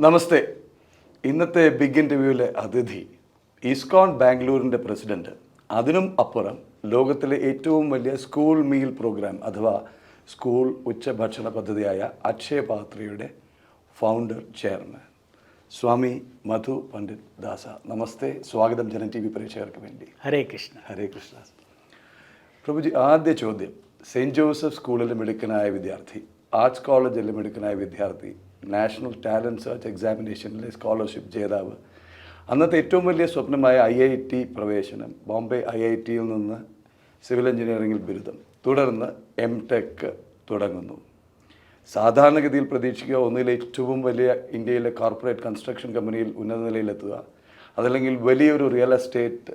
നമസ്തേ. ഇന്നത്തെ ബിഗ് ഇൻ്റർവ്യൂവിലെ അതിഥി ഇസ്കോൺ ബാംഗ്ലൂരിൻ്റെ പ്രസിഡൻറ്റ്, അതിനും അപ്പുറം ലോകത്തിലെ ഏറ്റവും വലിയ സ്കൂൾ മീൽ പ്രോഗ്രാം അഥവാ സ്കൂൾ ഉച്ചഭക്ഷണ പദ്ധതിയായ അക്ഷയപാത്രയുടെ ഫൗണ്ടർ ചെയർമാൻ സ്വാമി മധു പണ്ഡിറ്റ് ദാസ. നമസ്തേ, സ്വാഗതം ജനം ടി വി പ്രേക്ഷകർക്ക് വേണ്ടി. ഹരേ കൃഷ്ണ. ഹരേ കൃഷ്ണ. പ്രഭുജി, ആദ്യ ചോദ്യം. സെയിൻറ്റ് ജോസഫ് സ്കൂളിലെ മിടുക്കനായ വിദ്യാർത്ഥി, ആർട്സ് കോളേജിലെ മിടുക്കനായ വിദ്യാർത്ഥി, നാഷണൽ ടാലൻറ്റ് സെർച്ച് എക്സാമിനേഷനിലെ സ്കോളർഷിപ്പ് ജേതാവ്, അന്നത്തെ ഏറ്റവും വലിയ സ്വപ്നമായ IIT പ്രവേശനം, ബോംബെ IITയിൽ നിന്ന് സിവിൽ എഞ്ചിനീയറിംഗിൽ ബിരുദം, തുടർന്ന് MTech തുടങ്ങുന്നു. സാധാരണഗതിയിൽ പ്രതീക്ഷിക്കുക ഒന്നിലെ ഏറ്റവും വലിയ ഇന്ത്യയിലെ കോർപ്പറേറ്റ് കൺസ്ട്രക്ഷൻ കമ്പനിയിൽ ഉന്നത നിലയിലെത്തുക, അതല്ലെങ്കിൽ വലിയൊരു റിയൽ എസ്റ്റേറ്റ്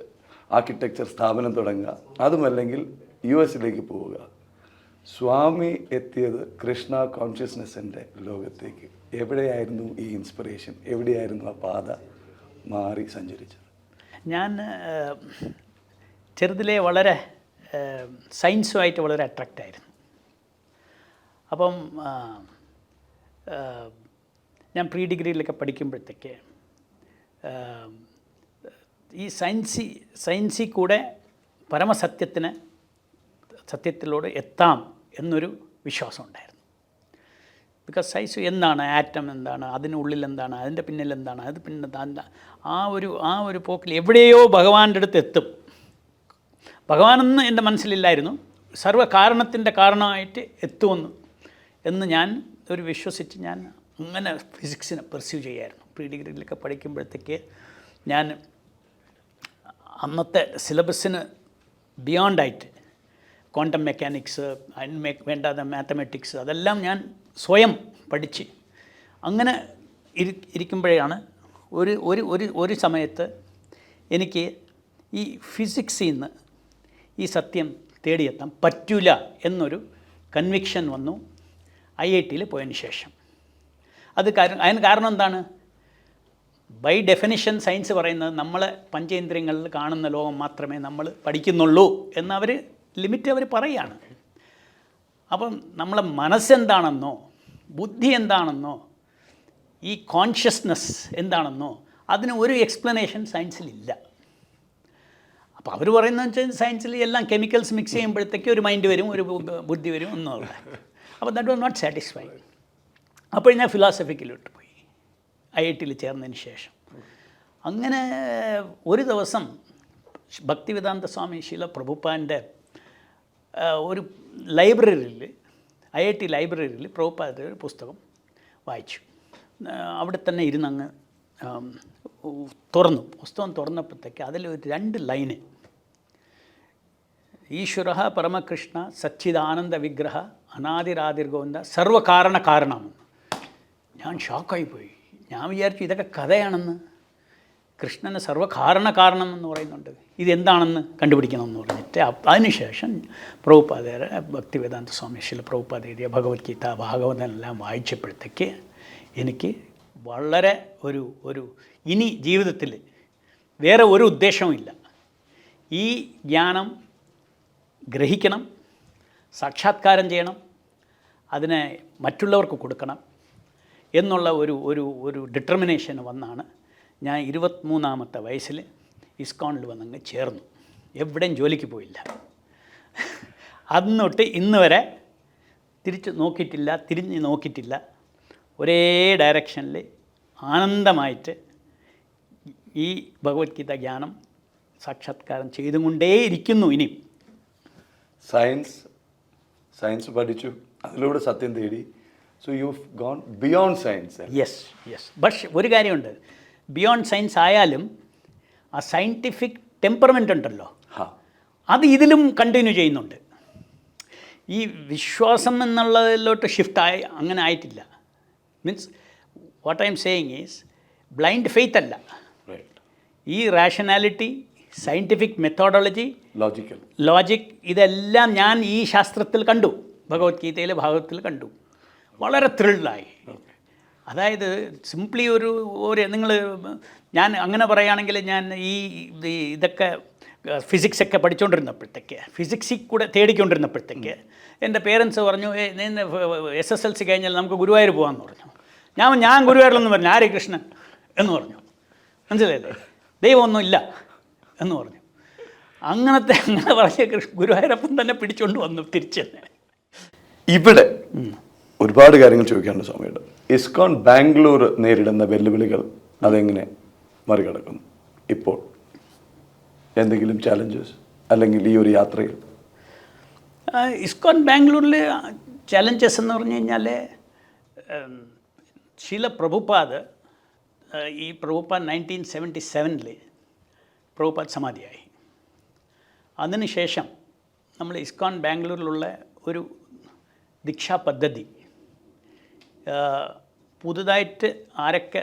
ആർക്കിടെക്ചർ സ്ഥാപനം തുടങ്ങുക, അതുമല്ലെങ്കിൽ US പോവുക. സ്വാമി എത്തിയത് കൃഷ്ണ കോൺഷ്യസ്നെസ്സിൻ്റെ ലോകത്തേക്ക്. എവിടെയായിരുന്നു ഈ ഇൻസ്പിറേഷൻ? എവിടെയായിരുന്നു ആ പാത മാറി സഞ്ചരിച്ചത്? ഞാൻ ചെറുതിലെ വളരെ സയൻസുമായിട്ട് വളരെ അട്രാക്റ്റായിരുന്നു. അപ്പം ഞാൻ പ്രീ ഡിഗ്രിയിലൊക്കെ പഠിക്കുമ്പോഴത്തേക്ക് ഈ സയൻസിൽ കൂടെ സത്യത്തിലൂടെ എത്താം എന്നൊരു വിശ്വാസം ഉണ്ടായിരുന്നു. ബിക്കോസ് സയൻസ് എന്താണ്, ആറ്റം എന്താണ്, അതിനുള്ളിൽ എന്താണ്, അതിൻ്റെ പിന്നിൽ എന്താണ്, അത് പിന്നെ ആ ഒരു പോക്കിൽ എവിടെയോ ഭഗവാന്റെ അടുത്ത് എത്തും. ഭഗവാനെന്ന് എൻ്റെ മനസ്സിലില്ലായിരുന്നു, സർവ്വകാരണത്തിൻ്റെ കാരണമായിട്ട് എത്തുമെന്ന് ഞാൻ വിശ്വസിച്ച് ഞാൻ അങ്ങനെ ഫിസിക്സിനെ പെർസ്യൂ ചെയ്യായിരുന്നു. പ്രീ ഡിഗ്രിയിലൊക്കെ പഠിക്കുമ്പോഴത്തേക്ക് ഞാൻ അന്നത്തെ സിലബസിന് ബിയോണ്ടായിട്ട് ക്വാണ്ടം മെക്കാനിക്സ്, അതിന് വേണ്ടാത്ത മാത്തമാറ്റിക്സ്, അതെല്ലാം ഞാൻ സ്വയം പഠിച്ച് അങ്ങനെ ഇരിക്കുമ്പോഴാണ് ഒരു സമയത്ത് എനിക്ക് ഈ ഫിസിക്സിൽ നിന്ന് ഈ സത്യം തേടിയെത്താൻ പറ്റില്ല എന്നൊരു കൺവിക്ഷൻ വന്നു IITയിൽ പോയതിന് ശേഷം. അതിന് കാരണം എന്താണ്? ബൈ ഡെഫിനിഷൻ സയൻസ് പറയുന്നത് നമ്മളെ പഞ്ചേന്ദ്രിയങ്ങളിൽ കാണുന്ന ലോകം മാത്രമേ നമ്മൾ പഠിക്കുന്നുള്ളൂ എന്നവർ ലിമിറ്റ് പറയുകയാണ്. അപ്പം നമ്മളെ മനസ്സെന്താണെന്നോ ബുദ്ധി എന്താണെന്നോ ഈ കോൺഷ്യസ്നെസ് എന്താണെന്നോ അതിന് ഒരു എക്സ്പ്ലനേഷൻ സയൻസിലില്ല. അപ്പോൾ അവർ പറയുന്നതെന്ന് വെച്ചാൽ സയൻസിൽ എല്ലാം കെമിക്കൽസ് മിക്സ് ചെയ്യുമ്പോഴത്തേക്ക് ഒരു മൈൻഡ് വരും, ഒരു ബുദ്ധി വരും എന്നുള്ള. അപ്പോൾ ദാറ്റ് വാസ് നോട്ട് സാറ്റിസ്ഫൈ. അപ്പോൾ ഞാൻ ഫിലോസഫിക്കിലോട്ട് പോയി IITയിൽ ചേർന്നതിന് ശേഷം. അങ്ങനെ ഒരു ദിവസം ഭക്തിവേദാന്ത സ്വാമി ശീല പ്രഭുപാദിൻ്റെ ഒരു ലൈബ്രറിയിൽ, IIT ലൈബ്രറിയിൽ പ്രഭുപാദയുടെ ഒരു പുസ്തകം വായിച്ചു. അവിടെ തന്നെ ഇരുന്നങ്ങ് പുസ്തകം തുറന്നപ്പോഴത്തേക്ക് അതിൽ ഒരു 2 ലൈന്, ഈശ്വര പരമകൃഷ്ണ സച്ചിദാനന്ദ വിഗ്രഹ അനാദിരാതിർഗോവിന്ദ സർവകാരണ കാരണമെന്ന്. ഞാൻ ഷോക്കായി പോയി. ഞാൻ വിചാരിച്ചു ഇതൊക്കെ കഥയാണെന്ന്. കൃഷ്ണന് സർവ്വകാരണ കാരണം എന്ന് പറയുന്നുണ്ട്, ഇതെന്താണെന്ന് കണ്ടുപിടിക്കണമെന്ന് പറഞ്ഞിട്ട് അതിനുശേഷം പ്രഭുപാദയുടെ ഭക്തിവേദാന്ത സ്വാമി ശീല പ്രഭുപാദ എഴുതിയ ഭഗവത്ഗീത, ഭാഗവതമെല്ലാം വായിച്ചപ്പോഴത്തേക്ക് എനിക്ക് വളരെ ഇനി ജീവിതത്തിൽ വേറെ ഒരു ഉദ്ദേശവുമില്ല, ഈ ജ്ഞാനം ഗ്രഹിക്കണം, സാക്ഷാത്കാരം ചെയ്യണം, അതിനെ മറ്റുള്ളവർക്ക് കൊടുക്കണം എന്നുള്ള ഒരു ഡിറ്റർമിനേഷൻ വന്നാണ് ഞാൻ 23-ാമത്തെ വയസ്സിൽ ഇസ്കോണിൽ വന്നങ്ങ് ചേർന്നു. എവിടെയും ജോലിക്ക് പോയില്ല. അന്നൊട്ട് ഇന്ന് വരെ തിരിഞ്ഞ് നോക്കിയിട്ടില്ല. ഒരേ ഡയറക്ഷനിൽ ആനന്ദമായിട്ട് ഈ ഭഗവത്ഗീത ജ്ഞാനം സാക്ഷാത്കാരം ചെയ്തുകൊണ്ടേയിരിക്കുന്നു. ഇനി സയൻസ് പഠിച്ചു, അതിലൂടെ സത്യം തേടി. So you gone beyond science. Yes. പക്ഷേ ഒരു കാര്യമുണ്ട്, ബിയോണ്ട് സയൻസ് ആയാലും ആ സയൻറ്റിഫിക് ടെമ്പർമെൻ്റ് ഉണ്ടല്ലോ, അത് ഇതിലും കണ്ടിന്യൂ ചെയ്യുന്നുണ്ട്. ഈ വിശ്വാസം എന്നുള്ളതിലോട്ട് അങ്ങനെ ആയിട്ടില്ല. Means what I M saying is blind faith അല്ല. ഈ റാഷണാലിറ്റി, സയൻറ്റിഫിക് മെത്തോഡോളജി, ലോജിക് ഇതെല്ലാം ഞാൻ ഈ ശാസ്ത്രത്തിൽ കണ്ടു, ഭഗവത്ഗീതയിൽ ഭാഗവതത്തിൽ കണ്ടു. വളരെ ത്രില്ലായി. അതായത് സിംപ്ലി ഞാൻ അങ്ങനെ പറയുകയാണെങ്കിൽ ഞാൻ ഇതൊക്കെ ഫിസിക്സൊക്കെ പഠിച്ചുകൊണ്ടിരുന്നപ്പോഴത്തേക്ക്, ഫിസിക്സിൽ കൂടെ തേടിക്കൊണ്ടിരുന്നപ്പോഴത്തേക്ക് എൻ്റെ പേരൻസ് പറഞ്ഞു, SSLC കഴിഞ്ഞാൽ നമുക്ക് ഗുരുവായൂർ പോകാമെന്ന് പറഞ്ഞു. ഞാൻ ഗുരുവായൂരിലെന്ന് പറഞ്ഞു, ആരെ കൃഷ്ണൻ എന്ന് പറഞ്ഞു. മനസ്സിലായില്ലേ? ദൈവമൊന്നും ഇല്ല എന്ന് പറഞ്ഞു. അങ്ങനെ പറഞ്ഞ ഗുരുവായൂരപ്പൻ തന്നെ പിടിച്ചുകൊണ്ട് വന്നു തിരിച്ച് തന്നെ. ഇവിടെ ഒരുപാട് കാര്യങ്ങൾ ചോദിക്കാനുണ്ട് സ്വാമിയുടെ. ഇസ്കോൺ ബാംഗ്ലൂർ നേരിടുന്ന വെല്ലുവിളികൾ അതെങ്ങനെ മറികടക്കുന്നു ഇപ്പോൾ? എന്തെങ്കിലും ചാലഞ്ചസ് അല്ലെങ്കിൽ ഈ ഒരു യാത്രയിൽ? ഇസ്കോൺ ബാംഗ്ലൂരിൽ ചാലഞ്ചസ് എന്ന് പറഞ്ഞു കഴിഞ്ഞാൽ ശീല പ്രഭുപാദ്, ഈ പ്രഭുപാദ് 1977 പ്രഭുപാദ് സമാധിയായി. അതിനുശേഷം നമ്മൾ ഇസ്കോൺ ബാംഗ്ലൂരിലുള്ള ഒരു ദീക്ഷാ പദ്ധതി പുതുതായിട്ട് ആരൊക്കെ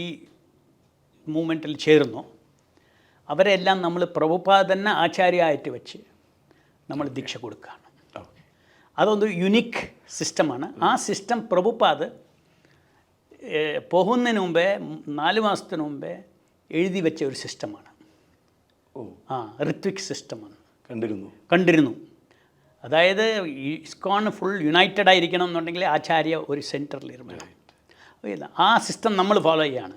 ഈ മൂവ്മെൻറ്റിൽ ചേർന്നു അവരെല്ലാം നമ്മൾ പ്രഭുപാദ് തന്നെ ആചാര്യമായിട്ട് വെച്ച് നമ്മൾ ദീക്ഷ കൊടുക്കുകയാണ്. അതൊരു യുനിക്ക് സിസ്റ്റമാണ്. ആ സിസ്റ്റം പ്രഭുപാദ് പോകുന്നതിന് മുമ്പേ 4 മാസത്തിന് മുമ്പേ എഴുതി വെച്ച ഒരു സിസ്റ്റമാണ്. ഋത്വിക് സിസ്റ്റമാണ്. കണ്ടിരുന്നു. അതായത് ഇസ്കോൺ ഫുൾ യുണൈറ്റഡ് ആയിരിക്കണം എന്നുണ്ടെങ്കിൽ ആചാര്യ ഒരു സെൻറ്ററിൽ ഇരുക്കണം. ആ സിസ്റ്റം നമ്മൾ ഫോളോ ചെയ്യുകയാണ്.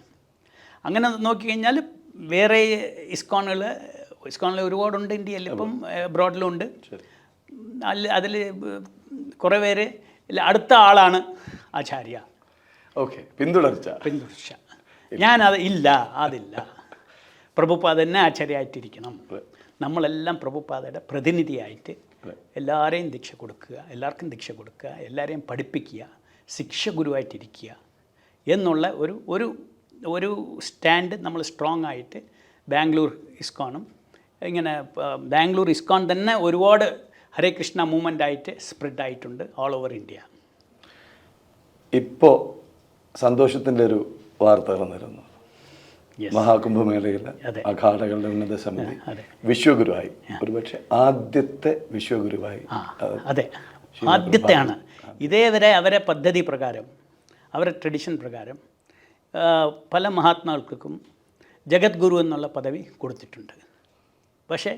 അങ്ങനെ നോക്കിക്കഴിഞ്ഞാൽ വേറെ ഇസ്കോണിൽ ഒരുപാടുണ്ട് ഇന്ത്യയിൽ, ഇപ്പം അബ്രോഡിലുണ്ട്. അതിൽ കുറേ പേര് അടുത്ത ആളാണ് ആചാര്യ. പിന്തുടർച്ച. അതില്ല. പ്രഭുപാദ് തന്നെ ആചാര്യമായിട്ടിരിക്കണം. നമ്മളെല്ലാം പ്രഭുപാദയുടെ പ്രതിനിധിയായിട്ട് എല്ലാവരെയും ദീക്ഷ കൊടുക്കുക, എല്ലാവർക്കും ദീക്ഷ കൊടുക്കുക, എല്ലാവരെയും പഠിപ്പിക്കുക, ശിക്ഷ ഗുരുവായിട്ടിരിക്കുക എന്നുള്ള ഒരു സ്റ്റാൻഡ് നമ്മൾ സ്ട്രോങ് ആയിട്ട് ബാംഗ്ലൂർ ഇസ്കോണും ഇങ്ങനെ ബാംഗ്ലൂർ ഇസ്കോൺ തന്നെ ഒരുപാട് ഹരേ കൃഷ്ണ മൂവ്മെൻ്റ് ആയിട്ട് സ്പ്രെഡ് ആയിട്ടുണ്ട് ഓൾ ഓവർ ഇന്ത്യ. ഇപ്പോൾ സന്തോഷത്തിൻ്റെ ഒരു വാർത്ത കടന്നിരുന്നു. മഹാകുംഭമേളയിലെ അഖാഡകളുടെ ഉന്നത സമിതി വിശ്വഗുരുവായി, ഒരുപക്ഷെ ആദ്യത്തെ വിശ്വഗുരുവായി. അതെ, ആദ്യത്തെയാണ്. ഇതേവരെ അവരെ പദ്ധതി പ്രകാരം, അവരെ ട്രഡീഷൻ പ്രകാരം പല മഹാത്മാക്കൾക്കും ജഗദ്ഗുരു എന്നുള്ള പദവി കൊടുത്തിട്ടുണ്ട്. പക്ഷേ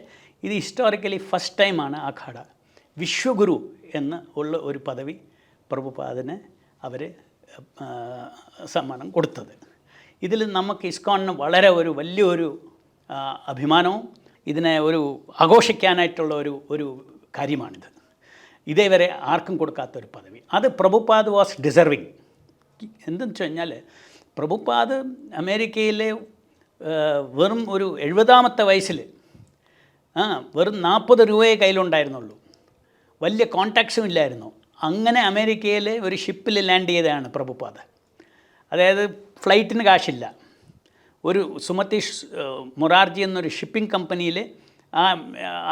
ഇത് ഹിസ്റ്റോറിക്കലി ഫസ്റ്റ് ടൈമാണ് അഖാഡ വിശ്വഗുരു എന്ന് ഉള്ള ഒരു പദവി പ്രഭുപാദിന് അവർ സമ്മാനം കൊടുത്തത്. ഇതിൽ നമുക്ക് ഇസ്കോണിന് വളരെ വലിയൊരു അഭിമാനവും ഇതിനെ ആഘോഷിക്കാനായിട്ടുള്ള ഒരു കാര്യമാണിത്. ഇതേവരെ ആർക്കും കൊടുക്കാത്തൊരു പദവി. അത് പ്രഭുപാദ് വാസ് ഡിസർവിങ്. എന്തെന്ന് വെച്ച് കഴിഞ്ഞാൽ പ്രഭുപാദ് അമേരിക്കയിലെ വെറും 70ാമത്തെ വയസ്സിൽ വെറും 40 രൂപയെ കയ്യിലുണ്ടായിരുന്നുള്ളൂ. വലിയ കോൺടാക്ട്സും ഇല്ലായിരുന്നു. അങ്ങനെ അമേരിക്കയിൽ ഒരു ഷിപ്പിൽ ലാൻഡ് ചെയ്തതാണ് പ്രഭുപാദ്. അതായത് ഫ്ലൈറ്റിന് കാശില്ല. ഒരു സുമതീഷ് മൊറാർജി എന്നൊരു ഷിപ്പിംഗ് കമ്പനിയിൽ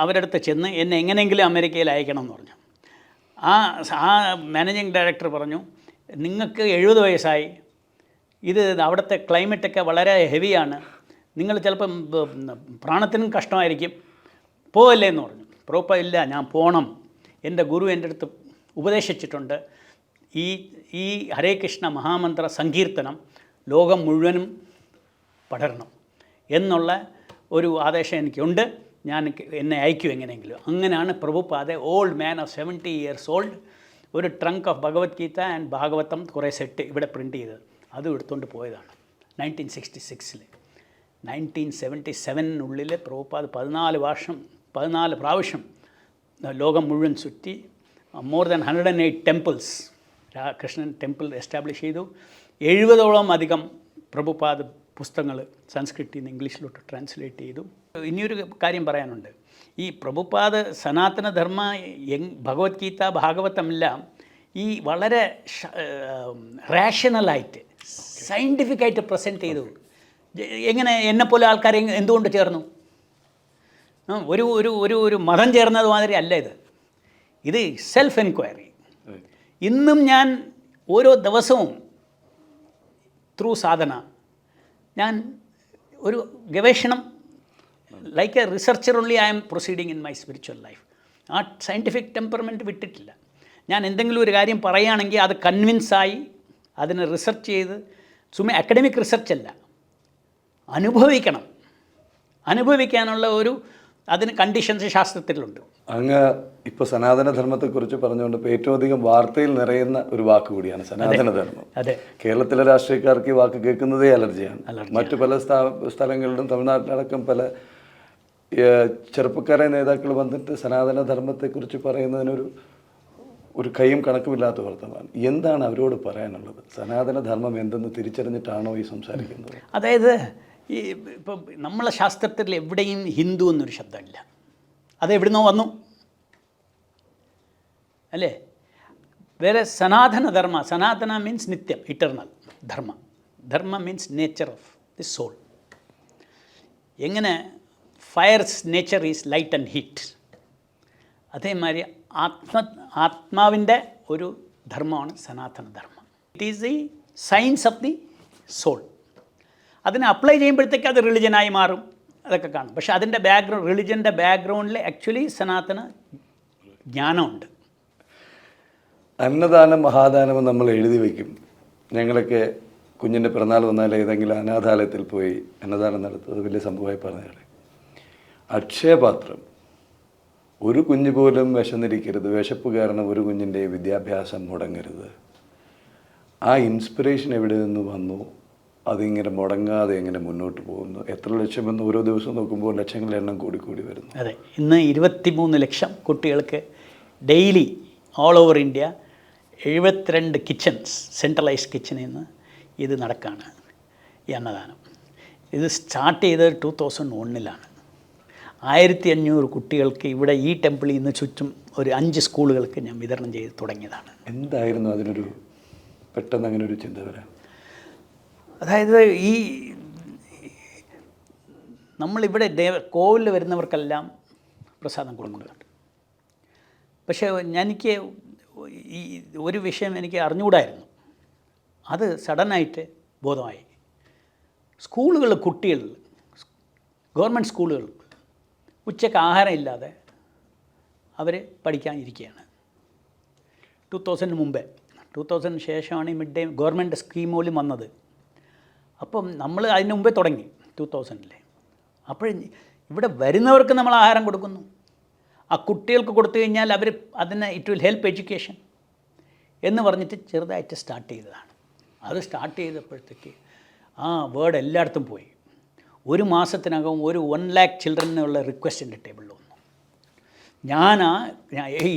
അവരുടെ അടുത്ത് ചെന്ന് എന്നെ എങ്ങനെയെങ്കിലും അമേരിക്കയിൽ അയക്കണം എന്ന് പറഞ്ഞു. ആ മാനേജിങ് ഡയറക്ടർ പറഞ്ഞു, നിങ്ങൾക്ക് 70 വയസ്സായി, ഇത് അവിടുത്തെ ക്ലൈമറ്റൊക്കെ വളരെ ഹെവിയാണ്, നിങ്ങൾ ചിലപ്പം പ്രാണത്തിനും കഷ്ടമായിരിക്കും, പോവല്ലേ എന്ന് പറഞ്ഞു. പ്രഭുപാദ് ഇല്ല, ഞാൻ പോകണം, എൻ്റെ ഗുരു എൻ്റെ അടുത്ത് ഉപദേശിച്ചിട്ടുണ്ട്, ഈ ഹരേ കൃഷ്ണ മഹാമന്ത്ര സങ്കീർത്തനം ലോകം മുഴുവനും പടരണം എന്നുള്ള ഒരു ആദേശം എനിക്കുണ്ട്, എന്നെ അയക്കും എങ്ങനെയെങ്കിലും. അങ്ങനെയാണ് Prabhupada old man of 70 years old ഒരു trunk of Bhagavad Gita and Bhagavatam കുറേ സെറ്റ് ഇവിടെ പ്രിൻ്റ് ചെയ്തത് അതും എടുത്തുകൊണ്ട് പോയതാണ് 1966. 1977 പ്രഭുപാദ് 14 പ്രാവശ്യം ലോകം മുഴുവൻ ചുറ്റി. More than 108 temples Krishnan temple establish ചെയ്തു. 70ഓളം അധികം പ്രഭുപാദ് പുസ്തകങ്ങൾ സംസ്കൃതിയിൽ നിന്ന് ഇംഗ്ലീഷിലോട്ട് ട്രാൻസ്ലേറ്റ് ചെയ്തു. ഇനിയൊരു കാര്യം പറയാനുണ്ട്. ഈ പ്രഭുപാദ് സനാതനധർമ്മ ഭഗവത്ഗീത ഭാഗവതമെല്ലാം ഈ വളരെ റാഷണലായിട്ട് സയൻറ്റിഫിക്കായിട്ട് പ്രസൻറ്റ് ചെയ്തു. എങ്ങനെ എന്നെപ്പോലെ ആൾക്കാർ എന്തുകൊണ്ട് ചേർന്നു? ഒരു ഒരു ഒരു ഒരു മതം ചേർന്നത് മാതിരി അല്ല ഇത് സെൽഫ് എൻക്വയറി. ഇന്നും ഞാൻ ഓരോ ദിവസവും ത്രൂ സാധന ഞാൻ ഒരു ഗവേഷണം like A researcher only I M proceeding in my spiritual life. ആ സയൻറ്റിഫിക് ടെമ്പർമെൻറ്റ് വിട്ടിട്ടില്ല. ഞാൻ എന്തെങ്കിലും ഒരു കാര്യം പറയുകയാണെങ്കിൽ അത് കൺവിൻസായി അതിനെ റിസർച്ച് ചെയ്ത് അക്കാഡമിക് റിസർച്ചല്ല, അനുഭവിക്കാനുള്ള അതിന് കണ്ടീഷൻസ് ശാസ്ത്രത്തിലുണ്ട്. അങ്ങ് ഇപ്പോൾ സനാതനധർമ്മത്തെക്കുറിച്ച് പറഞ്ഞുകൊണ്ട് ഇപ്പോൾ ഏറ്റവും അധികം വാർത്തയിൽ നിറയുന്ന ഒരു വാക്ക് കൂടിയാണ് സനാതനധർമ്മം. അതെ, കേരളത്തിലെ രാഷ്ട്രീയക്കാർക്ക് ഈ വാക്ക് കേൾക്കുന്നതേ അലർജിയാണ്. മറ്റു പല സ്ഥലങ്ങളിലും തമിഴ്നാട്ടിലടക്കം പല ചെറുപ്പക്കാരായ നേതാക്കൾ വന്നിട്ട് സനാതനധർമ്മത്തെക്കുറിച്ച് പറയുന്നതിനൊരു കൈയും കണക്കുമില്ലാത്ത വർത്തമാനം. എന്താണ് അവരോട് പറയാനുള്ളത്? സനാതനധർമ്മം എന്തെന്ന് തിരിച്ചറിഞ്ഞിട്ടാണോ ഈ സംസാരിക്കുന്നത്? അതായത് ഈ ഇപ്പം നമ്മളെ ശാസ്ത്രത്തിൽ എവിടെയും ഹിന്ദു എന്നൊരു ശബ്ദമില്ല. അത് എവിടുന്നോ വന്നു അല്ലേ? വേറെ സനാതനധർമ്മ, സനാതന മീൻസ് നിത്യം, eternal. Dharma means nature of the soul. എങ്ങനെ fire's nature is light and heat, അതേമാതിരി ആത്മാവിൻ്റെ ഒരു ധർമ്മമാണ് സനാതനധർമ്മം. It is the science of the soul. അതിനെ അപ്ലൈ ചെയ്യുമ്പോഴത്തേക്ക് അത് റിലിജനായി മാറും, അതൊക്കെ കാണും. പക്ഷേ അതിൻ്റെ റിലിജൻ്റെ ബാക്ക്ഗ്രൗണ്ടിൽ ആക്ച്വലി സനാതന ജ്ഞാനമുണ്ട്. അന്നദാനം മഹാദാനം നമ്മൾ എഴുതി വയ്ക്കും. ഞങ്ങളൊക്കെ കുഞ്ഞിൻ്റെ പിറന്നാൾ വന്നാൽ ഏതെങ്കിലും അനാഥാലയത്തിൽ പോയി അന്നദാനം നടത്തുന്നത് വലിയ സംഭവമായി പറഞ്ഞാണ്. അക്ഷയപാത്രം, ഒരു കുഞ്ഞ് പോലും വിശന്നിരിക്കരുത്, വിശപ്പ് കാരണം ഒരു കുഞ്ഞിൻ്റെ വിദ്യാഭ്യാസം മുടങ്ങരുത്. ആ ഇൻസ്പിറേഷൻ എവിടെ നിന്ന് വന്നു? അതിങ്ങനെ മുടങ്ങാതെ എങ്ങനെ മുന്നോട്ട് പോകുന്നു? എത്ര ലക്ഷമെന്ന് ഓരോ ദിവസവും നോക്കുമ്പോൾ ലക്ഷങ്ങളുടെ എണ്ണം കൂടി വരുന്നു. അതെ, ഇന്ന് 23 ലക്ഷം കുട്ടികൾക്ക് daily all over India 72 kitchens, centralised കിച്ചണിൽ നിന്ന് ഇത് നടക്കുകയാണ്, ഈ അന്നദാനം. ഇത് സ്റ്റാർട്ട് ചെയ്തത് 2001-ലാണ്. 1500 കുട്ടികൾക്ക് ഇവിടെ ഈ ടെമ്പിളിൽ നിന്ന് ചുറ്റും ഒരു 5 സ്കൂളുകൾക്ക് ഞാൻ വിതരണം ചെയ്ത് തുടങ്ങിയതാണ്. എന്തായിരുന്നു അതിനൊരു പെട്ടെന്ന് അങ്ങനെ ഒരു ചിന്ത വരാൻ? അതായത് ഈ നമ്മളിവിടെ കോവിലിൽ വരുന്നവർക്കെല്ലാം പ്രസാദം കൊടുക്കുന്നുണ്ട്. പക്ഷേ എനിക്ക് ഈ ഒരു വിഷയം എനിക്ക് അറിഞ്ഞുകൂടായിരുന്നു. അത് സഡനായിട്ട് ബോധമായി. കുട്ടികൾ ഗവൺമെൻറ് സ്കൂളുകൾ ഉച്ചയ്ക്ക് ആഹാരം ഇല്ലാതെ അവർ പഠിക്കാനിരിക്കുകയാണ്. 2000 മുമ്പേ, 2000 ശേഷമാണ് ഈ മിഡ് ഡേ ഗവൺമെൻറ് സ്കീം പോലും വന്നത്. അപ്പം നമ്മൾ അതിന് മുമ്പേ തുടങ്ങി 2000-ൽ. അപ്പോൾ ഇവിടെ വരുന്നവർക്ക് നമ്മൾ ആഹാരം കൊടുക്കുന്നു. ആ കുട്ടികൾക്ക് കൊടുത്തു കഴിഞ്ഞാൽ അവർ ഇറ്റ് വിൽ ഹെൽപ്പ് എഡ്യൂക്കേഷൻ എന്ന് പറഞ്ഞിട്ട് ചെറുതായിട്ട് സ്റ്റാർട്ട് ചെയ്തതാണ്. അത് സ്റ്റാർട്ട് ചെയ്തപ്പോഴത്തേക്ക് ആ വേർഡ് എല്ലായിടത്തും പോയി. ഒരു മാസത്തിനകം ഒരു 1 lakh ചിൽഡ്രനുള്ള റിക്വസ്റ്റ് എൻ്റെ ടേബിളിൽ വന്നു.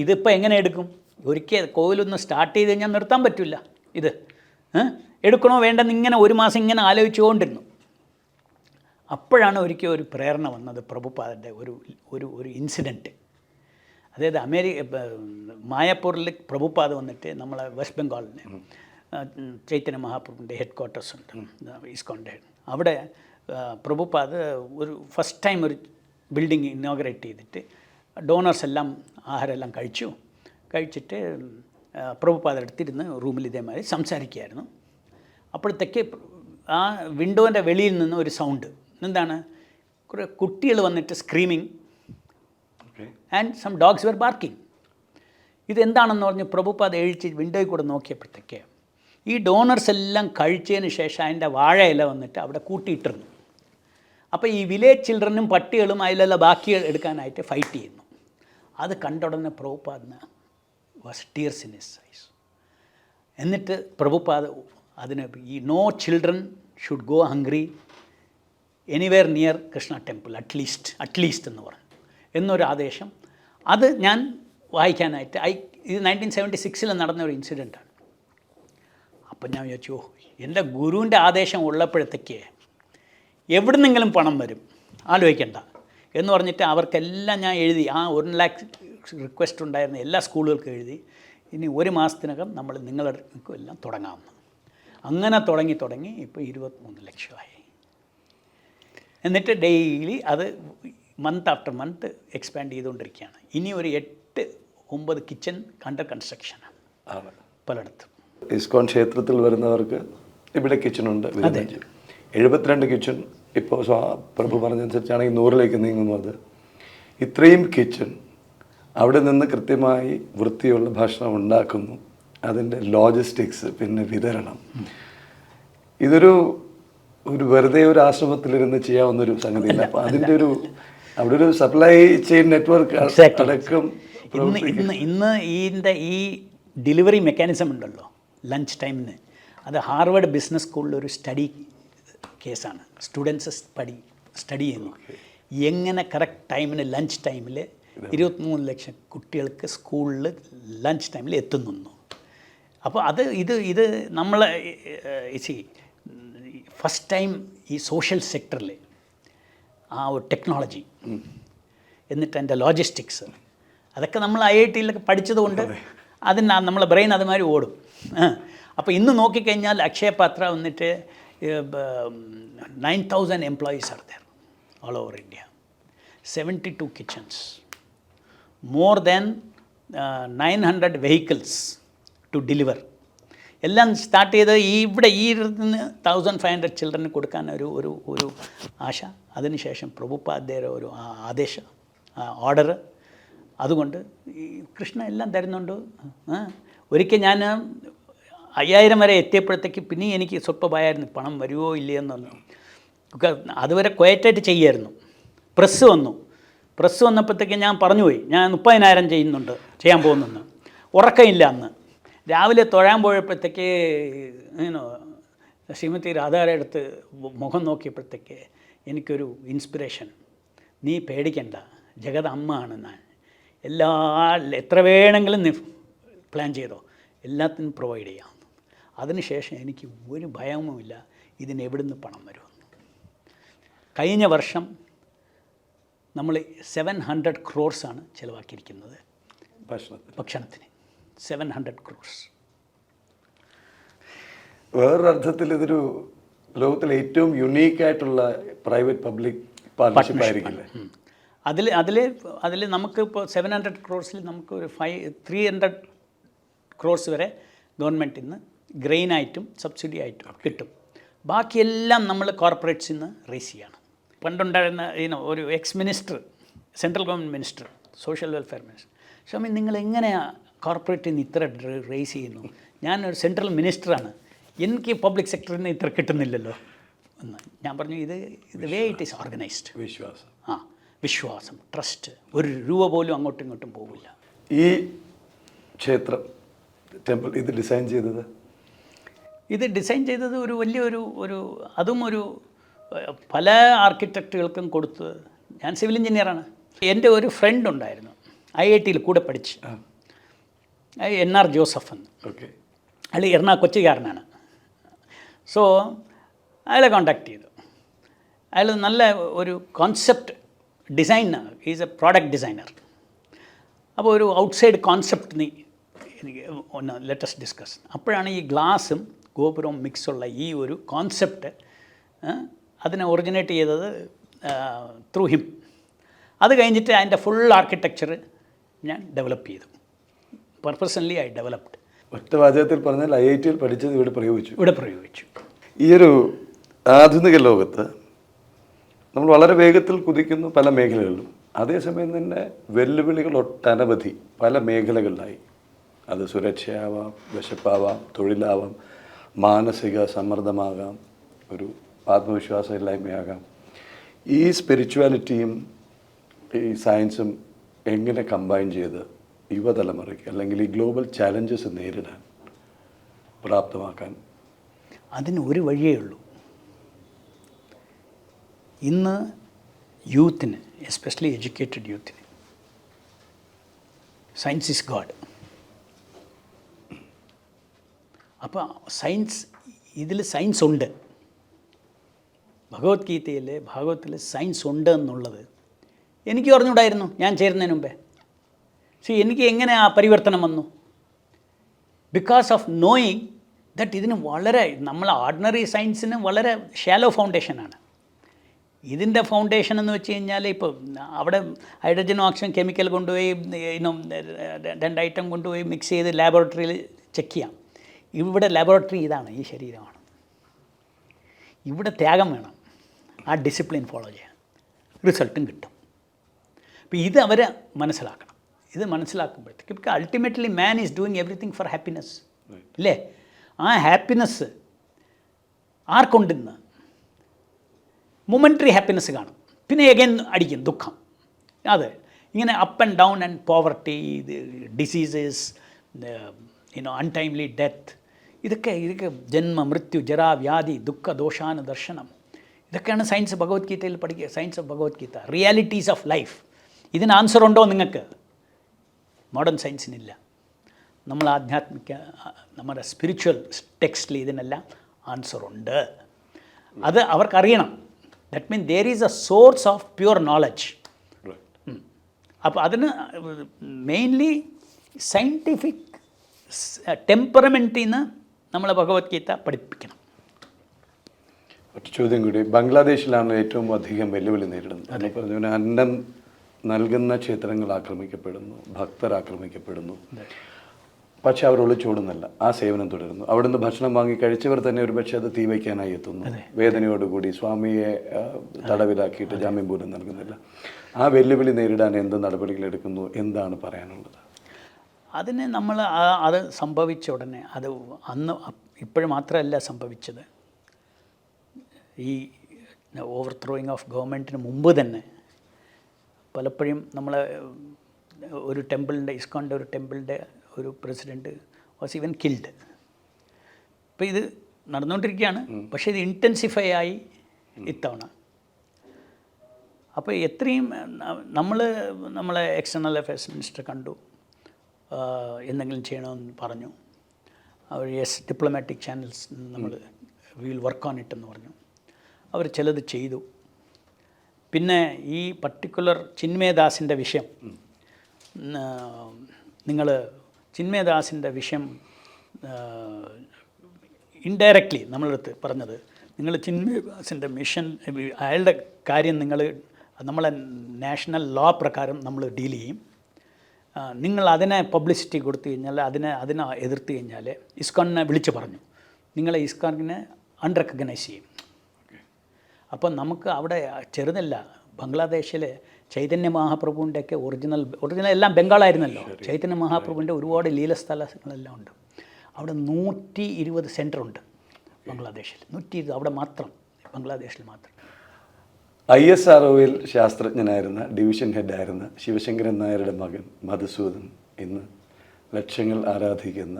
ഇതിപ്പോൾ എങ്ങനെ എടുക്കും? ഒരിക്കൽ കോവിലൊന്ന് സ്റ്റാർട്ട് ചെയ്ത് കഴിഞ്ഞാൽ നിർത്താൻ പറ്റില്ല. ഇത് എടുക്കണോ വേണ്ടെന്ന് ഇങ്ങനെ ഒരു മാസം ഇങ്ങനെ ആലോചിച്ചുകൊണ്ടിരുന്നു. അപ്പോഴാണ് ഒരിക്കൽ ഒരു പ്രേരണ വന്നത്, പ്രഭുപാദൻ്റെ ഒരു ഇൻസിഡൻറ്റ്. അതായത് മായാപ്പൂരിൽ പ്രഭുപാദ് വന്നിട്ട് നമ്മളെ വെസ്റ്റ് ബംഗാളിന് ചൈതന്യ മഹാപ്രഭുവിൻ്റെ ഹെഡ് ക്വാർട്ടേഴ്സ് ഉണ്ട്, ഇസ്കോണിൻ്റെ. അവിടെ പ്രഭുപാദ് ഫസ്റ്റ് ടൈം ഒരു ബിൽഡിംഗ് ഇനോഗ്രേറ്റ് ചെയ്തിട്ട് ഡോണേഴ്സ് എല്ലാം ആഹാരമെല്ലാം കഴിച്ചിട്ട് പ്രഭുപാദയുടെ അടുത്തിരുന്ന് റൂമിൽ ഇതേമാതിരി സംസാരിക്കുകയായിരുന്നു. അപ്പോഴത്തേക്ക് ആ വിൻഡോൻ്റെ വെളിയിൽ നിന്ന് ഒരു സൗണ്ട്. എന്താണ്? കുറേ കുട്ടികൾ വന്നിട്ട് screaming and some dogs were barking. ഇതെന്താണെന്ന് പറഞ്ഞ് പ്രഭുപാദ് എഴിച്ച് വിൻഡോയിൽ കൂടെ നോക്കിയപ്പോഴത്തേക്ക് ഈ ഡോണേഴ്സ് എല്ലാം കഴിച്ചതിന് ശേഷം അതിൻ്റെ വാഴയില വന്നിട്ട് അവിടെ കൂട്ടിയിട്ടിരുന്നു. അപ്പോൾ ഈ വില്ലേജ് ചിൽഡ്രനും പട്ടികളും അതിലെല്ലാം ബാക്കി എടുക്കാനായിട്ട് ഫൈറ്റ് ചെയ്യുന്നു. അത് കണ്ടുടനെ പ്രഭുപാദിന് was tears in his eyes. എന്നിട്ട് പ്രഭുപാദ് അതിന് no children should go hungry anywhere near Krishna temple at least എന്ന് പറഞ്ഞു എന്നൊരു ആദേശം. അത് ഞാൻ വായിക്കാനായിട്ട് ഇത് 1976 നടന്ന ഒരു ഇൻസിഡൻറ്റാണ്. അപ്പം ഞാൻ വിചാരിച്ചു, എൻ്റെ ഗുരുവിൻ്റെ ആദേശം ഉള്ളപ്പോഴത്തേക്ക് എവിടുന്നെങ്കിലും പണം വരും, ആലോചിക്കണ്ട എന്ന് പറഞ്ഞിട്ട് അവർക്കെല്ലാം ഞാൻ എഴുതി. ആ 1 lakh റിക്വസ്റ്റ് ഉണ്ടായിരുന്ന എല്ലാ സ്കൂളുകൾക്കും എഴുതി, ഇനി ഒരു മാസത്തിനകം നമ്മൾ നിങ്ങൾക്കും എല്ലാം തുടങ്ങാമെന്ന്. അങ്ങനെ തുടങ്ങി ഇപ്പോൾ 23 ലക്ഷമായി. എന്നിട്ട് ഡെയിലി അത് മന്ത് ആഫ്റ്റർ മന്ത് എക്സ്പാൻഡ് ചെയ്തുകൊണ്ടിരിക്കുകയാണ്. ഇനി ഒരു 8-9 കിച്ചൺ അണ്ടർ കൺസ്ട്രക്ഷനാണ് പലയിടത്തും. ഇസ്കോൺ ക്ഷേത്രത്തിൽ വരുന്നവർക്ക് ഇവിടെ കിച്ചണുണ്ട്. 72 കിച്ചൺ ഇപ്പോൾ പ്രഭു പറഞ്ഞനുസരിച്ചാണെങ്കിൽ 100-ലേക്ക് നീങ്ങുന്നു. അത് ഇത്രയും കിച്ചൺ അവിടെ നിന്ന് കൃത്യമായി വൃത്തിയുള്ള ഭക്ഷണം ഉണ്ടാക്കുന്നു. അതിൻ്റെ ലോജിസ്റ്റിക്സ്, പിന്നെ വിതരണം, ഇതൊരു വെറുതെ ഒരു ആശ്രമത്തിലിരുന്ന് ചെയ്യാവുന്നൊരു സംഗതിയില്ല. അപ്പോൾ അതിൻ്റെ അവിടെ ഒരു സപ്ലൈ ചെയിൻ നെറ്റ്വർക്ക് അടക്കം ഇന്ന് ഈ ഡെലിവറി മെക്കാനിസം ഉണ്ടല്ലോ ലഞ്ച് ടൈമിന്, അത് ഹാർവേഡ് ബിസിനസ് സ്കൂളിൽ ഒരു സ്റ്റഡി കേസാണ്. സ്റ്റുഡൻസ് സ്റ്റഡി ചെയ്യുന്നു എങ്ങനെ കറക്റ്റ് ടൈമിന് ലഞ്ച് ടൈമിൽ 23 ലക്ഷം കുട്ടികൾക്ക് സ്കൂളിൽ ലഞ്ച് ടൈമിൽ എത്തുന്നു. അപ്പോൾ ഇത് നമ്മൾ ഫസ്റ്റ് ടൈം ഈ സോഷ്യൽ സെക്ടറിൽ ആ ഒരു ടെക്നോളജി, എന്നിട്ട് അതിൻ്റെ ലോജിസ്റ്റിക്സ്, അതൊക്കെ നമ്മൾ IIT-യിലൊക്കെ പഠിച്ചതുകൊണ്ട് അതിന് നമ്മളെ ബ്രെയിൻ അതുമാതിരി ഓടും. അപ്പോൾ ഇന്ന് നോക്കിക്കഴിഞ്ഞാൽ അക്ഷയപാത്ര വന്നിട്ട് 9,000 employees are there all over India, 72 kitchens, more than 900 vehicles to deliver. എല്ലാം സ്റ്റാർട്ട് ചെയ്ത് ഇവിടെ ഈ 1,500 ചിൽഡ്രന് കൊടുക്കാൻ ഒരു ആശ. അതിനുശേഷം പ്രഭുപാദയുടെ ഒരു ആദേശം, ഓർഡർ. അതുകൊണ്ട് ഈ കൃഷ്ണ എല്ലാം തരുന്നുണ്ട്. ഒരിക്കൽ ഞാൻ 5,000 വരെ എത്തിയപ്പോഴത്തേക്ക് പിന്നെ എനിക്ക് സ്വല്പമായിരുന്നു പണം വരുമോ ഇല്ലയെന്നൊന്നും. അതുവരെ ക്വയറ്റായിട്ട് ചെയ്യായിരുന്നു. പ്രസ് വന്നപ്പോഴത്തേക്ക് ഞാൻ പറഞ്ഞുപോയി, ഞാൻ 30,000 ചെയ്യാൻ പോകുന്നെന്ന്. ഉറക്കമില്ല അന്ന്. രാവിലെ തൊഴാൻ പോയപ്പോഴത്തേക്ക് ശ്രീമതി രാധായുടെ അടുത്ത് മുഖം നോക്കിയപ്പോഴത്തേക്ക് എനിക്കൊരു ഇൻസ്പിറേഷൻ. നീ പേടിക്കണ്ട, ജഗത് അമ്മ ആണ് ഞാൻ. എത്ര വേണമെങ്കിലും നീ പ്ലാൻ ചെയ്തോ, എല്ലാത്തിനും പ്രൊവൈഡ് ചെയ്യാം. അതിനുശേഷം എനിക്ക് ഒരു ഭയവുമില്ല ഇതിന് എവിടുന്ന് പണം വരുമെന്ന്. കഴിഞ്ഞ വർഷം നമ്മൾ 700 crores ചിലവാക്കിയിരിക്കുന്നത് ഭക്ഷണത്തിന്. 700 crores. വേറൊരർത്ഥത്തിൽ ഇതൊരു ലോകത്തിലെ ഏറ്റവും യുണീക്കായിട്ടുള്ള പ്രൈവറ്റ് പബ്ലിക് പാർട്ണർഷിപ്പ് ആയിരിക്കില്ലേ? അതിൽ നമുക്കിപ്പോൾ 700 crores നമുക്ക് ഒരു 300 crores വരെ ഗവൺമെൻറ്റിൽ നിന്ന് ഗ്രെയിനായിട്ടും സബ്സിഡി ആയിട്ടും കിട്ടും. ബാക്കിയെല്ലാം നമ്മൾ കോർപ്പറേറ്റ്സിൽ നിന്ന് റേസ് ചെയ്യണം. പണ്ടുണ്ടായിരുന്ന ഒരു minister, central government minister, social welfare minister, Swami നിങ്ങൾ എങ്ങനെയാണ് കോർപ്പറേറ്റിൽ നിന്ന് ഇത്ര റേസ് ചെയ്യുന്നു? ഞാനൊരു സെൻട്രൽ മിനിസ്റ്ററാണ്, എനിക്ക് പബ്ലിക് സെക്ടറിൽ നിന്ന് ഇത്ര കിട്ടുന്നില്ലല്ലോ എന്ന് ഞാൻ പറഞ്ഞു. ഇത് വേ ഇറ്റ് ഈസ് ഓർഗനൈസ്ഡ്. വിശ്വാസം, ട്രസ്റ്റ്. ഒരു രൂപ പോലും അങ്ങോട്ടും ഇങ്ങോട്ടും പോകില്ല. ഈ ക്ഷേത്രം ടെമ്പിൾ ഇത് ഡിസൈൻ ചെയ്തത് ഒരു വലിയൊരു അതും ഒരു പല ആർക്കിടെക്റ്റുകൾക്കും കൊടുത്ത്. ഞാൻ സിവിൽ എഞ്ചിനീയറാണ്. എൻ്റെ ഒരു ഫ്രണ്ട് ഉണ്ടായിരുന്നു IIT-യിൽ കൂടെ പഠിച്ച്, NR ജോസഫ് എന്ന്. അയാൾ കൊച്ചിക്കാരനാണ്. സോ അയാളെ കോണ്ടാക്ട് ചെയ്തു. അയാൾ നല്ല ഒരു concept designer, is A product designer. അപ്പോൾ ഒരു ഔട്ട്സൈഡ് കോൺസെപ്റ്റ് എനിക്ക് ഒന്ന് ലെറ്റസ് ഡിസ്കസ്. അപ്പോഴാണ് ഈ ഗ്ലാസും ഗോപുരവും മിക്സുള്ള ഈ ഒരു കോൺസെപ്റ്റ് അതിനെ ഒറിജിനേറ്റ് ചെയ്തത് ത്രൂ ഹിം. അത് കഴിഞ്ഞിട്ട് അതിൻ്റെ ഫുൾ ആർക്കിടെക്ചർ ഞാൻ ഡെവലപ്പ് ചെയ്തു. Personally I developed. ഒറ്റ വാചകത്തിൽ പറഞ്ഞാൽ IIT-യിൽ പഠിച്ചത് ഇവിടെ പ്രയോഗിച്ചു. ഈ ഒരു ആധുനിക ലോകത്ത് നമ്മൾ വളരെ വേഗത്തിൽ കുതിക്കുന്നു പല മേഖലകളിലും. അതേസമയം തന്നെ വെല്ലുവിളികൾ ഒട്ടനവധി പല മേഖലകളിലായി. അത് സുരക്ഷയാവാം, വിശപ്പാവാം, തൊഴിലാവാം, മാനസിക സമ്മർദ്ദമാകാം, ഒരു ആത്മവിശ്വാസമില്ലായ്മയാകാം. ഈ സ്പിരിച്വാലിറ്റിയും ഈ സയൻസും എങ്ങനെ കമ്പൈൻ ചെയ്ത് യുവതലമുറയ്ക്ക് അല്ലെങ്കിൽ ഈ ഗ്ലോബൽ ചാലഞ്ചസ് നേരിടാൻ പ്രാപ്തമാക്കാൻ? അതിന് ഒരു വഴിയേ ഉള്ളൂ. ഇന്ന് യൂത്തിന്, എസ്പെഷ്യലി എഡ്യൂക്കേറ്റഡ് യൂത്തിന്, സയൻസ് ഈസ് ഗോഡ്. അപ്പോൾ ഇതിൽ സയൻസ് ഉണ്ട്. ഭാഗവതത്തിൽ സയൻസ് ഉണ്ട് എന്നുള്ളത് എനിക്ക് അറിഞ്ഞൂടായിരുന്നു ഞാൻ ചേരുന്നതിന് മുമ്പേ. എനിക്ക് എങ്ങനെ ആ പരിവർത്തനം വന്നു? ബിക്കോസ് ഓഫ് നോയിങ് ദറ്റ് ഇതിന് വളരെ, നമ്മൾ ഓർഡിനറി സയൻസിന് വളരെ ഷാലോ ഫൗണ്ടേഷനാണ്. ഇതിൻ്റെ ഫൗണ്ടേഷൻ എന്ന് വെച്ച് കഴിഞ്ഞാൽ ഇപ്പോൾ അവിടെ ഹൈഡ്രജനും ഓക്സിജൻ കെമിക്കൽ കൊണ്ടുപോയി 2 ഐറ്റം കൊണ്ടുപോയി മിക്സ് ചെയ്ത് ലാബോറട്ടറിയിൽ ചെക്ക് ചെയ്യാം. ഇവിടെ ലാബോറട്ടറി ഇതാണ്, ഈ ശരീരമാണ്. ഇവിടെ ത്യാഗം വേണം, ആ ഡിസിപ്ലിൻ ഫോളോ ചെയ്യാൻ, റിസൾട്ടും കിട്ടും. അപ്പോൾ ഇത് അവരെ മനസ്സിലാക്കണം. ഇത് മനസ്സിലാക്കുമ്പോഴത്തേക്ക് because ultimately man is doing everything for happiness അല്ലേ? ആ ഹാപ്പിനെസ് ആർക്കുണ്ടെന്ന് മൊമെൻ്ററി ഹാപ്പിനെസ് കാണും, പിന്നെ എഗൈൻ അടിക്കും ദുഃഖം. അതെ, ഇങ്ങനെ up and down and poverty, diseases, untimely death, ഇതൊക്കെ ജന്മ മൃത്യു ജരാ വ്യാധി ദുഃഖ ദോഷാന ദർശനം, ഇതൊക്കെയാണ് സയൻസ് ഭഗവത്ഗീതയിൽ പഠിക്കുക. Science of Bhagavad Gita, realities of life. ഇതിന് ആൻസർ ഉണ്ടോ നിങ്ങൾക്ക്? മോഡേൺ സയൻസിനില്ല. നമ്മൾ ആധ്യാത്മിക നമ്മുടെ സ്പിരിച്വൽ ടെക്സ്റ്റിൽ ഇതിനെല്ലാം ആൻസറുണ്ട്. അത് അവർക്കറിയണം. That mean there is a source of pure knowledge. അപ്പോൾ അതിന് മെയിൻലി സയൻറ്റിഫിക് ടെമ്പറമെൻറ്റിൽ നിന്ന് നമ്മളെ ഭഗവത്ഗീത പഠിപ്പിക്കണം. ഒറ്റ ചോദ്യം കൂടി. ബംഗ്ലാദേശിലാണ് ഏറ്റവും അധികം വെല്ലുവിളി നേരിടുന്നത്. എന്ന് പറഞ്ഞ അന്നം നൽകുന്ന ക്ഷേത്രങ്ങൾ ആക്രമിക്കപ്പെടുന്നു, ഭക്തർ ആക്രമിക്കപ്പെടുന്നു. പക്ഷെ അവർ ഒളിച്ചോടുന്നല്ല, ആ സേവനം തുടരുന്നു. അവിടുന്ന് ഭക്ഷണം വാങ്ങി കഴിച്ചവർ തന്നെ ഒരുപക്ഷെ അത് തീ വയ്ക്കാനായി എത്തുന്നു. വേദനയോടുകൂടി സ്വാമിയെ തടവിലാക്കിയിട്ട് ജാമ്യം പോലും നൽകുന്നില്ല. ആ വെല്ലുവിളി നേരിടാൻ എന്ത് നടപടികൾ എടുക്കുന്നു? എന്താണ് പറയാനുള്ളത്? അതിന് നമ്മൾ അത് സംഭവിച്ച ഉടനെ, അത് അന്ന് ഇപ്പോഴും മാത്രമല്ല സംഭവിച്ചത്, ഈ ഓവർ ത്രോയിങ് ഓഫ് ഗവൺമെൻറ്റിന് മുമ്പ് തന്നെ പലപ്പോഴും നമ്മൾ ഒരു ടെമ്പിളിൻ്റെ, ഇസ്കോണിൻ്റെ ഒരു ടെമ്പിളിൻ്റെ ഒരു പ്രസിഡൻറ്റ് വാസ് ഈവൻ കിൽഡ്. ഇപ്പോൾ ഇത് നടന്നുകൊണ്ടിരിക്കുകയാണ്. പക്ഷേ ഇത് ഇൻറ്റൻസിഫൈ ആയി ഇത്തവണ. അപ്പോൾ എത്രയും നമ്മളെ എക്സ്റ്റേണൽ അഫയേഴ്സ് മിനിസ്റ്റർ കണ്ടു, എന്തെങ്കിലും ചെയ്യണമെന്ന് പറഞ്ഞു. അവർ ഡിപ്ലോമാറ്റിക് ചാനൽസ് നമ്മൾ വിൽ വർക്ക് ഓൺ ഇറ്റ് എന്ന് പറഞ്ഞു. അവർ ചിലത് ചെയ്തു. പിന്നെ ഈ പർട്ടിക്കുലർ ചിന്മയദാസിൻ്റെ വിഷയം, നിങ്ങൾ ചിന്മയദാസിൻ്റെ വിഷയം ഇൻഡയറക്റ്റ്ലി നമ്മളടുത്ത് പറഞ്ഞത്, നിങ്ങൾ ചിന്മയദാസിൻ്റെ മിഷൻ, അയാളുടെ കാര്യം നമ്മളെ നാഷണൽ ലോ പ്രകാരം നമ്മൾ ഡീൽ ചെയ്യും. നിങ്ങൾ അതിനെ പബ്ലിസിറ്റി കൊടുത്തു കഴിഞ്ഞാൽ, അതിനെ എതിർത്ത് കഴിഞ്ഞാൽ ഇസ്കോണിനെ വിളിച്ച് പറഞ്ഞു, നിങ്ങളെ ഇസ്കോണിനെ അൺറെക്കഗ്നൈസ് ചെയ്യും. അപ്പം നമുക്ക് അവിടെ ചെറുതല്ല, ബംഗ്ലാദേശിൽ ചൈതന്യ മഹാപ്രഭുവിൻ്റെയൊക്കെ ഒറിജിനൽ എല്ലാം ബംഗാളായിരുന്നല്ലോ. ചൈതന്യ മഹാപ്രഭുവിൻ്റെ ഒരുപാട് ലീലസ്ഥലങ്ങളെല്ലാം ഉണ്ട്. അവിടെ 120 സെൻറ്ററുണ്ട് ബംഗ്ലാദേശിൽ. 120 അവിടെ മാത്രം, ബംഗ്ലാദേശിൽ മാത്രം. ISROയിൽ ശാസ്ത്രജ്ഞനായിരുന്ന ഡിവിഷൻ ഹെഡായിരുന്ന ശിവശങ്കരൻ നായരുടെ മകൻ മധുസൂദൻ ഇന്ന് ലക്ഷങ്ങൾ ആരാധിക്കുന്ന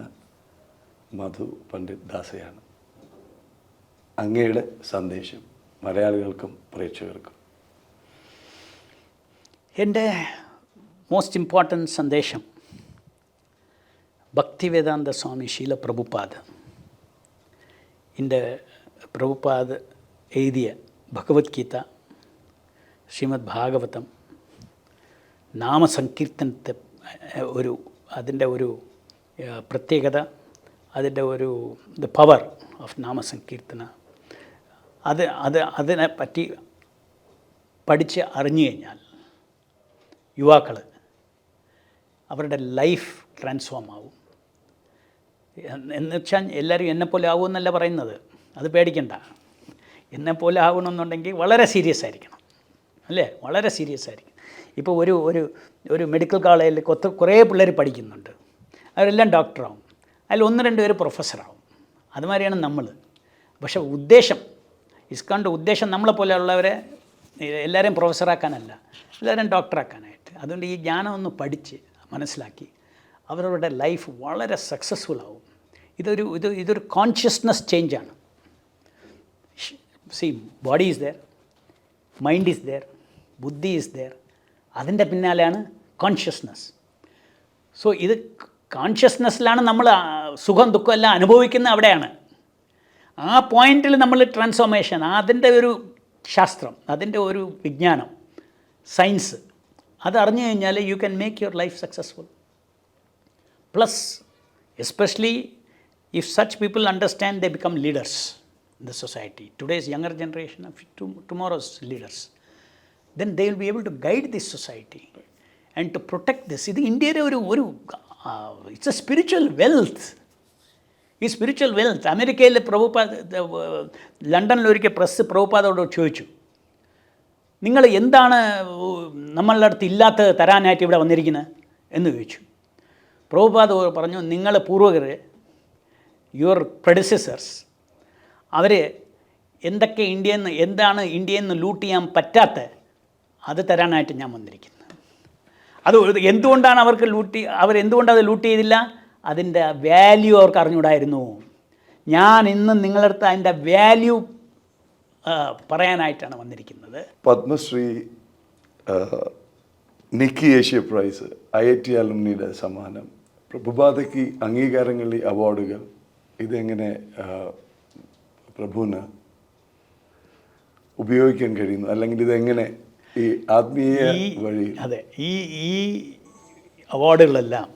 മധു പണ്ഡിറ്റ് ദാസയാണ്. അങ്ങയുടെ സന്ദേശം മലയാളികൾക്കും പ്രേക്ഷകർക്കും? എൻ്റെ മോസ്റ്റ് ഇമ്പോർട്ടൻറ്റ് സന്ദേശം ഭക്തിവേദാന്ത സ്വാമി ശീല പ്രഭുപാദ് എഴുതിയ ഭഗവത്ഗീത, ശ്രീമദ് ഭാഗവതം, നാമസങ്കീർത്തനത്തെ അതിൻ്റെ ഒരു പ്രത്യേകത, അതിൻ്റെ ദ പവർ ഓഫ് നാമസങ്കീർത്തന, അതിനെ പറ്റി പഠിച്ച് അറിഞ്ഞു കഴിഞ്ഞാൽ യുവാക്കൾ അവരുടെ ലൈഫ് ട്രാൻസ്ഫോം ആവും. എന്ന് വെച്ചാൽ എല്ലാവരും എന്നെപ്പോലെ ആവുമെന്നല്ല പറയുന്നത്, അത് പേടിക്കണ്ട. എന്നെപ്പോലെ ആകണമെന്നുണ്ടെങ്കിൽ വളരെ സീരിയസ് ആയിരിക്കണം, അല്ലേ? വളരെ സീരിയസ് ആയിരിക്കും. ഇപ്പോൾ ഒരു മെഡിക്കൽ കോളേജിൽ കുറേ പിള്ളേർ പഠിക്കുന്നുണ്ട്, അവരെല്ലാം ഡോക്ടറാവും, അതിൽ 1-2 പേര് പ്രൊഫസറാവും. അതുമാതിരിയാണ് നമ്മൾ. പക്ഷേ ഇസ്കോണിൻ്റെ ഉദ്ദേശം നമ്മളെപ്പോലെയുള്ളവരെ എല്ലാവരെയും പ്രൊഫസറാക്കാനല്ല, എല്ലാവരെയും ഡോക്ടറാക്കാനായിട്ട്. അതുകൊണ്ട് ഈ ജ്ഞാനം ഒന്ന് പഠിച്ച് മനസ്സിലാക്കി അവരവരുടെ ലൈഫ് വളരെ സക്സസ്ഫുൾ ആവും. ഇതൊരു കോൺഷ്യസ്നസ് ചേഞ്ചാണ്. Body is there, mind is there, ബുദ്ധി ഈസ് ദെയർ, അതിൻ്റെ പിന്നാലെയാണ് കോൺഷ്യസ്നസ്. സോ ഇത് കോൺഷ്യസ്നെസ്സിലാണ് നമ്മൾ സുഖം ദുഃഖം എല്ലാം അനുഭവിക്കുന്നത്, അവിടെയാണ്. ആ പോയിന്റിൽ നമ്മൾ ട്രാൻസ്ഫോർമേഷൻ, അതിൻ്റെ ഒരു ശാസ്ത്രം, അതിൻ്റെ ഒരു വിജ്ഞാനം, സയൻസ്, അതറിഞ്ഞു കഴിഞ്ഞാൽ you can make your life successful. Plus especially if such people understand, they become leaders in the society. Today's younger generation of tomorrow's leaders. Then they will be able to guide this society and to protect this. ഇത് ഇന്ത്യയുടെ it's A spiritual wealth. ഈ spiritual wealth അമേരിക്കയിൽ ലണ്ടനിലൊരിക്കൽ press പ്രഭുപാദോട് ചോദിച്ചു, നിങ്ങൾ എന്താണ് നമ്മളുടെ അടുത്ത് ഇല്ലാത്തത് തരാനായിട്ട് ഇവിടെ വന്നിരിക്കുന്നത് എന്ന് ചോദിച്ചു. പ്രഭുപാദ് പറഞ്ഞു, നിങ്ങൾ പൂർവ്വകർ, യുവർ പ്രെഡിസസേഴ്സ്, അവർ എന്താണ് ഇന്ത്യയിൽ നിന്ന് ലൂട്ട് ചെയ്യാൻ പറ്റാത്ത അത് തരാനായിട്ട് ഞാൻ വന്നിരിക്കുന്നത്. അത് എന്തുകൊണ്ടാണ് അവർക്ക് അവരെന്തുകൊണ്ട് അത് ലൂട്ട് ചെയ്തില്ല? അതിൻ്റെ വാല്യൂ അവർക്ക് അറിഞ്ഞൂടായിരുന്നു. ഞാൻ ഇന്ന് നിങ്ങളുടെ അടുത്ത് അതിൻ്റെ വാല്യൂ പറയാനായിട്ടാണ് വന്നിരിക്കുന്നത്. Padmashri, Nikkei Asia prize, IIT അലുമിനിയുടെ സമ്മാനം, പ്രഭുപാതയ്ക്ക് അംഗീകാരങ്ങൾ, ഈ അവാർഡുകൾ, ഇതെങ്ങനെ പ്രഭുവിന് ഉപയോഗിക്കാൻ കഴിയുന്നു? അല്ലെങ്കിൽ ഇതെങ്ങനെ ഈ ആത്മീയ വഴി? അതെ, ഈ അവാർഡുകളെല്ലാം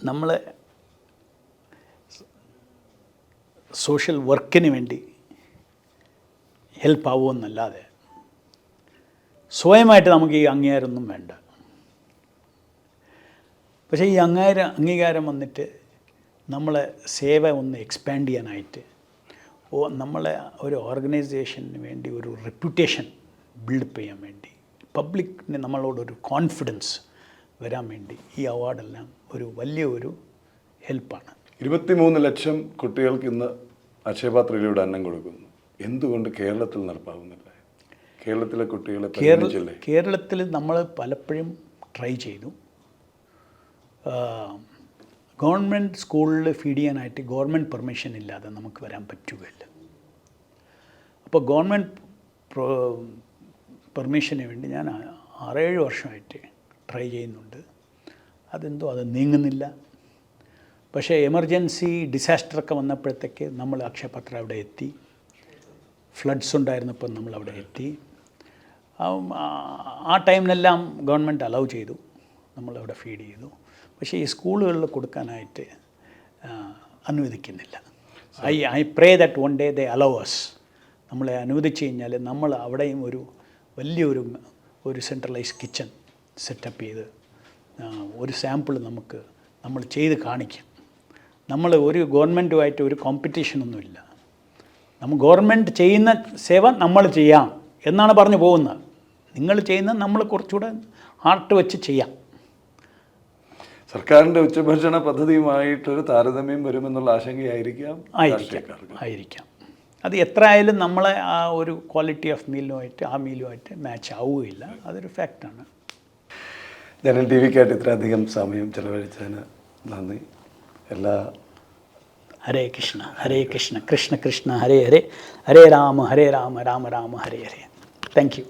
നമ്മൾ സോഷ്യൽ വർക്കിന് വേണ്ടി ഹെൽപ്പ് ആവുമെന്നല്ലാതെ സ്വയമായിട്ട് നമുക്ക് ഈ അംഗീകാരമൊന്നും വേണ്ട. പക്ഷേ ഈ അംഗീകാരം വന്നിട്ട് നമ്മളെ സേവ ഒന്ന് എക്സ്പാൻഡ് ചെയ്യാനായിട്ട്, നമ്മളെ ഒരു ഓർഗനൈസേഷന് വേണ്ടി ഒരു റെപ്യൂട്ടേഷൻ ബിൽഡപ്പ് ചെയ്യാൻ വേണ്ടി, പബ്ലിക്കിന് നമ്മളോടൊരു കോൺഫിഡൻസ് വരാൻ വേണ്ടി ഈ അവാർഡെല്ലാം ഒരു വലിയൊരു ഹെൽപ്പാണ്. 23 ലക്ഷം കുട്ടികൾക്ക് ഇന്ന് അക്ഷയപാത്രയിലൂടെ അന്നം കൊടുക്കുന്നു. എന്തുകൊണ്ട് കേരളത്തിൽ നടപ്പാവുന്നില്ല? കേരളത്തിലെ കുട്ടികളെ കേരളത്തിൽ നമ്മൾ പലപ്പോഴും ട്രൈ ചെയ്തു. ഗവൺമെൻറ് സ്കൂളിൽ ഫീഡ് ചെയ്യാനായിട്ട് ഗവൺമെൻറ് പെർമിഷൻ ഇല്ലാതെ നമുക്ക് വരാൻ പറ്റുകയില്ല. അപ്പോൾ ഗവൺമെൻറ് പെർമിഷന് വേണ്ടി ഞാൻ 6-7 വർഷമായിട്ട് ട്രൈ ചെയ്യുന്നുണ്ട്. അതെന്തോ അത് നീങ്ങുന്നില്ല. പക്ഷേ എമർജൻസി ഡിസാസ്റ്ററൊക്കെ വന്നപ്പോഴത്തേക്ക് നമ്മൾ അക്ഷയപത്ര അവിടെ എത്തി. ഫ്ലഡ്സ് ഉണ്ടായിരുന്നപ്പോൾ നമ്മളവിടെ എത്തി. ആ ടൈമിലെല്ലാം ഗവൺമെൻറ് അലൗ ചെയ്തു, നമ്മളവിടെ ഫീഡ് ചെയ്തു. പക്ഷേ ഈ സ്കൂളുകളിൽ കൊടുക്കാനായിട്ട് അനുവദിക്കുന്നില്ല. I pray that one day they allow us. നമ്മളെ അനുവദിച്ച് കഴിഞ്ഞാൽ നമ്മൾ അവിടെയും ഒരു വലിയൊരു സെൻട്രലൈസ് കിച്ചൺ സെറ്റപ്പ് ചെയ്ത് ഒരു സാമ്പിൾ നമ്മൾ ചെയ്ത് കാണിക്കാം. നമ്മൾ ഒരു ഗവൺമെൻറ്റുമായിട്ട് ഒരു കോമ്പറ്റീഷനൊന്നുമില്ല. നമ്മൾ ഗവൺമെൻറ് ചെയ്യുന്ന സേവ നമ്മൾ ചെയ്യാം എന്നാണ് പറഞ്ഞു പോകുന്നത്. നിങ്ങൾ ചെയ്യുന്നത് നമ്മൾ കുറച്ചുകൂടെ ഹാർട്ട് വെച്ച് ചെയ്യാം. സർക്കാരിൻ്റെ ഉച്ചഭക്ഷണ പദ്ധതിയുമായിട്ടൊരു താരതമ്യം വരുമെന്നുള്ള ആശങ്കയായിരിക്കാം. അത് എത്ര ആയാലും നമ്മളെ ആ ഒരു ക്വാളിറ്റി ഓഫ് മീലുമായിട്ട് മാച്ച് ആവുകയില്ല. അതൊരു ഫാക്റ്റാണ്. ജനൻ TV-ക്കായിട്ട് ഇത്രയധികം സമയം ചെലവഴിച്ചതിന് നന്ദി. ഹരേ കൃഷ്ണ ഹരേ കൃഷ്ണ കൃഷ്ണ കൃഷ്ണ ഹരേ ഹരേ, ഹരേ രാമ രാമ രാമ ഹരേ ഹരേ. Thank U.